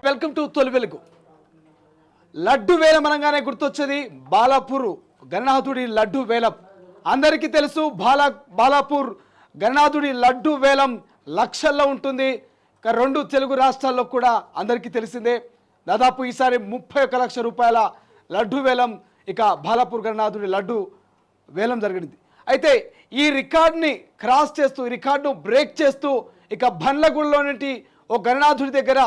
Welcome to తొలి వెలుగు. లడ్డు వేలం అనగానే గుర్తొచ్చేది బాలాపూర్ గణనాథుడి లడ్డు వేలం. అందరికీ తెలుసు బాలాపూర్ గణనాథుడి లడ్డు వేలం లక్షల్లో ఉంటుంది. రెండు తెలుగు రాష్ట్రాల్లో కూడా అందరికీ తెలిసిందే. దాదాపు ఈసారి 31 లక్షల రూపాయల లడ్డు వేలం ఇక బాలాపూర్ గణనాథుడి లడ్డు వేలం జరిగింది. అయితే ఈ రికార్డ్ని క్రాస్ చేస్తూ, ఈ రికార్డును బ్రేక్ చేస్తూ ఇక బండ్లగూడలో నుండి ఓ గణనాథుడి దగ్గర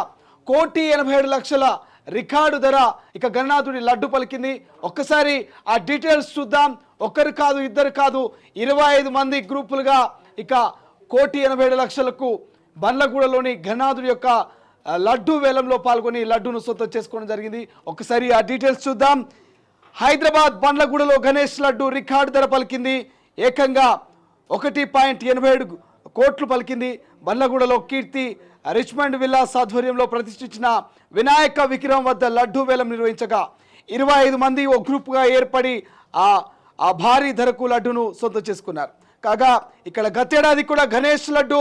1,87,00,000 రికార్డు ధర ఇక గణనాథుడి లడ్డు పలికింది. ఒక్కసారి ఆ డీటెయిల్స్ చూద్దాం. ఒక్కరు కాదు, ఇద్దరు కాదు, 25 మంది గ్రూపులుగా ఇక 1,87,00,000కు బండ్లగూడలోని గణనాథుడి యొక్క లడ్డు వేలంలో పాల్గొని లడ్డును సొంతం చేసుకోవడం జరిగింది. ఒక్కసారి ఆ డీటెయిల్స్ చూద్దాం. హైదరాబాద్ బండ్లగూడలో గణేష్ లడ్డు రికార్డు ధర పలికింది. ఏకంగా 1.87 కోట్లు పలికింది. బండ్లగూడలో కీర్తి రిచ్మండ్ విల్లాస్ ఆధ్వర్యంలో ప్రతిష్ఠించిన వినాయక విగ్రహం వద్ద లడ్డు వేలం నిర్వహించగా 25 మంది ఓ గ్రూప్గా ఏర్పడి ఆ భారీ ధరకు లడ్డును సొంతం చేసుకున్నారు. కాగా ఇక్కడ గతేడాది కూడా గణేష్ లడ్డు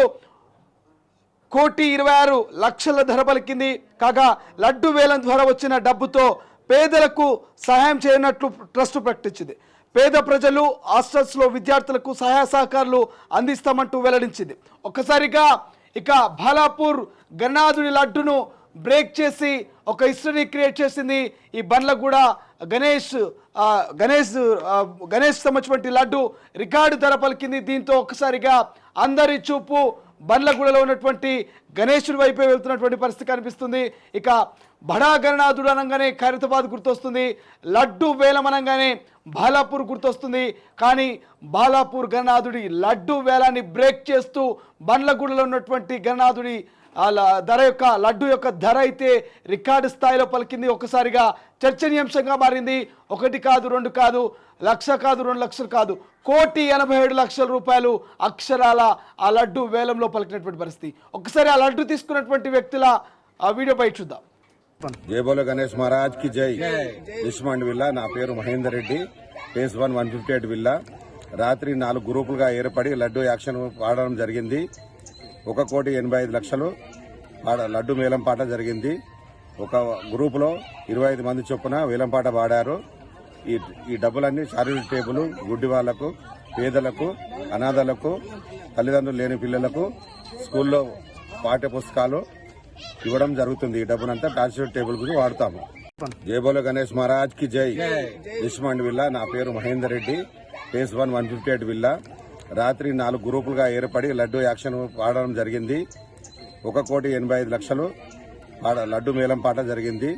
1,26,00,000 ధర పలికింది. కాగా లడ్డు వేలం ద్వారా వచ్చిన డబ్బుతో పేదలకు సహాయం చేయనట్లు ట్రస్ట్ ప్రకటించింది. పేద ప్రజలు, హాస్టల్స్లో విద్యార్థులకు సహాయ సహకారాలు అందిస్తామంటూ వెల్లడించింది. ఒక్కసారిగా ఇక బాలాపూర్ గణనాథుడి లడ్డును బ్రేక్ చేసి ఒక హిస్టరీ క్రియేట్ చేసింది ఈ బండ్లగూడ గణేష్ సంబంధించినటువంటి లడ్డు రికార్డు ధర పలికింది. దీంతో ఒక్కసారిగా అందరి చూపు బండ్లగూడలో ఉన్నటువంటి గణేశుడి వైపే వెళ్తున్నటువంటి పరిస్థితి కనిపిస్తుంది. ఇక బడా గణనాథుడు అనగానే ఖైరతాబాద్ గుర్తొస్తుంది, లడ్డు వేలం అనగానే బాలాపూర్ గుర్తొస్తుంది. కానీ బాలాపూర్ గణనాథుడి లడ్డు వేలాన్ని బ్రేక్ చేస్తూ బండ్లగూడలో ఉన్నటువంటి గణనాథుడి లడ్డు యొక్క ధర అయితే రికార్డు స్థాయిలో పలికింది. ఒక్కసారిగా చర్చనీయాంశంగా మారింది. 1 కాదు, 2 కాదు, 1,00,000 కాదు, 2 లక్షలు కాదు, 1,87,00,000 రూపాయలు అక్షరాల ఆ లడ్డు వేలంలో పలికినటువంటి పరిస్థితి. ఒక్కసారి ఆ లడ్డు తీసుకున్నటువంటి వ్యక్తుల ఆ వీడియో బయట చూద్దాం. జై బోలో గణేష్ మహారాజ్ కి జై. రిచ్మండ్ విల్లా, నా పేరు మహేందర్ రెడ్డి, ఫేస్ 1 158 విల్లా. రాత్రి 4 గ్రూపులుగా ఏర్పడి లడ్డు యాక్షన్ ఆడడం జరిగింది. 1,85,00,000 లడ్డు వేలంపాట జరిగింది. ఒక గ్రూపులో 25 మంది చొప్పున వేలంపాట పాడారు. ఈ డబ్బులన్నీ చారిటీ టేబుల్, గుడ్డి వాళ్లకు, పేదలకు, అనాథలకు, తల్లిదండ్రులు లేని పిల్లలకు స్కూల్లో పాఠ్య పుస్తకాలు ఇవ్వడం జరుగుతుంది. ఈ డబ్బునంతా చారిటీ టేబుల్ కు వాడతాము. జై బోలో గణేష్ మహారాజ్ కి జై. రిచ్మండ్ విల్లా, నా పేరు మహేందర్ రెడ్డి, ఫేస్ 1 158 విల్లా. రాత్రి 4 గ్రూపులుగా ఏర్పడి లడ్డు యాక్షన్ ఆడడం జరిగింది. 1,85,00,000 లడ్డు వేలంపాట జరిగింది.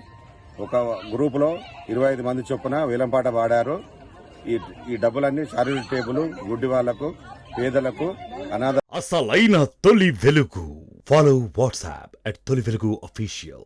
ఒక గ్రూపులో 25 మంది చొప్పున వేలంపాట పాడారు. ఈ డబ్బులన్నీ చారిటీ టేబుల్, గుడ్డి వాళ్లకు, పేదలకు, అనాథ. అసలైన తొలి వెలుగు. ఫాలో వాట్సాప్ @తొలి వెలుగు official.